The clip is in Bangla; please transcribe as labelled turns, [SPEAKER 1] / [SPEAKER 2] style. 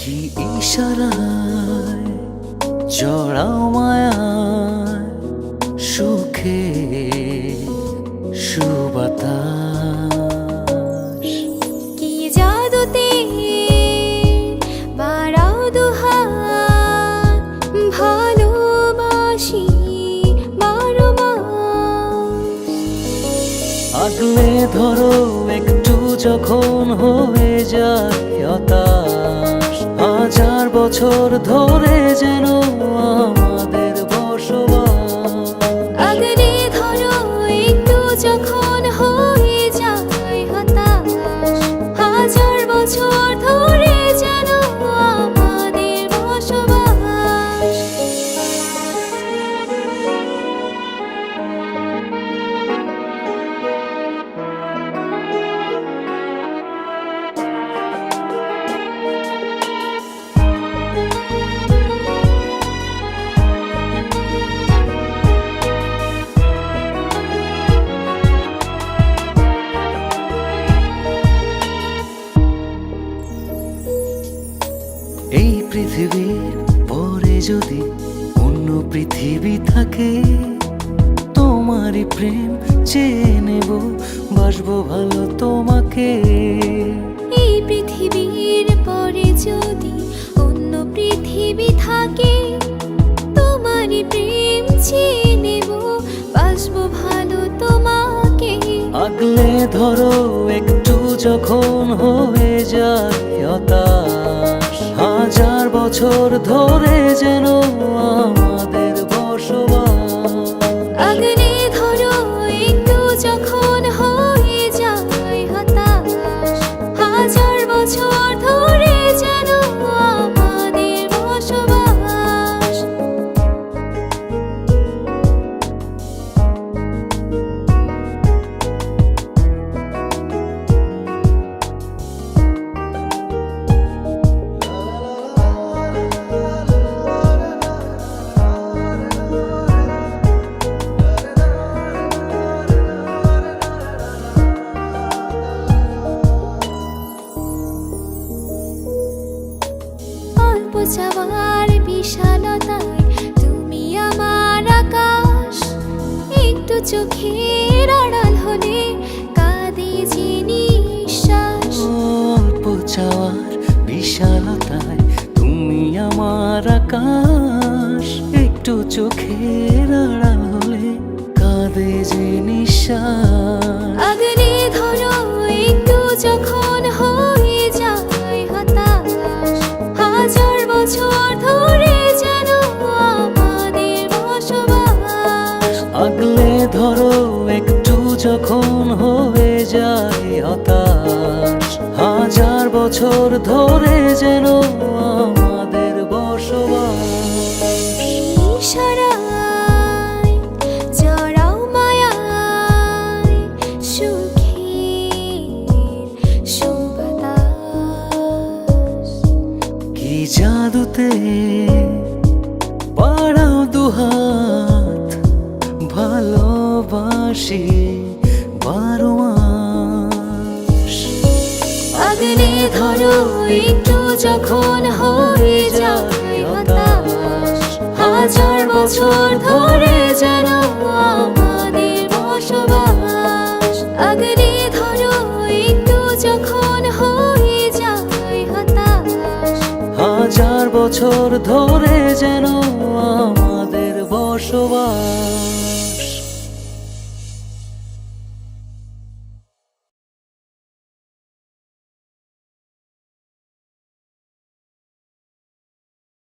[SPEAKER 1] কি ইশারায় জড়াও মায়ায় সুখে সুবাতাস।
[SPEAKER 2] কি জাদুতে বাড়াও দুহাত, ভালোবাসি বারো মাস।
[SPEAKER 1] আগলে ধরো একটু যখন হয়ে যায় হতাশ, হাজার বছর ধরে যেন আমাদের বসবাস।
[SPEAKER 2] আগলে ধরো একটু যখন হয়ে যায় হতাশ, হাজার বছর ধরে যেন আমাদের বসবাস।
[SPEAKER 1] এই পৃথিবীর পরে যদি অন্য পৃথিবী থাকে, তোমারই প্রেম চেয়ে নেব, বাসবো ভালো তোমাকে।
[SPEAKER 2] এই পৃথিবীর পরে যদি অন্য পৃথিবী থাকে, তোমারই প্রেম চেয়ে নেব, বাসবো ভালো তোমাকে।
[SPEAKER 1] আগলে ধরো একটু যখন হয়ে যায় হতাশ, হাজার বছর ধরে যেন আমাদের বসবাস।
[SPEAKER 2] আগলে ধরো একটু যখন হয়ে যায় হতাশ, হাজার বছর ধরে যেন আমাদের বসবাস। অল্প চাওয়ার বিশালতায় তুমি আমার আকাশ, একটু চোখের আড়াল হলে কাঁদে যে নিঃশ্বাস।
[SPEAKER 1] অল্প চাওয়ার বিশালতায় তুমি আমার আকাশ, একটু চোখের আড়াল হলে কাঁদে যে নিঃশ্বাস।
[SPEAKER 2] আগলে ধরো একটু যখন হয়ে যায় হতাশ, হাজার বছর ধরে যেন আমাদের বসবাস।
[SPEAKER 1] আগলে ধরো একটু যখন হয়ে যায় হতাশ, হাজার বছর ধরে যেন আমাদের বসবাস।
[SPEAKER 2] ইশারায় জড়াও মায়ায় সুখের সুবাতাস।
[SPEAKER 1] কি জাদুতে বাড়াও দুহাত, ভালোবাসি বারো মাস।
[SPEAKER 2] আগলে ধরো একটু যখন হয়ে যায় হতাশ, হাজার বছর ধরে যেন আমাদের বসবাস। আগলে ধরো একটু যখন হয়ে যায় হতাশ,
[SPEAKER 1] হাজার বছর ধরে যেন আমাদের বসবাস।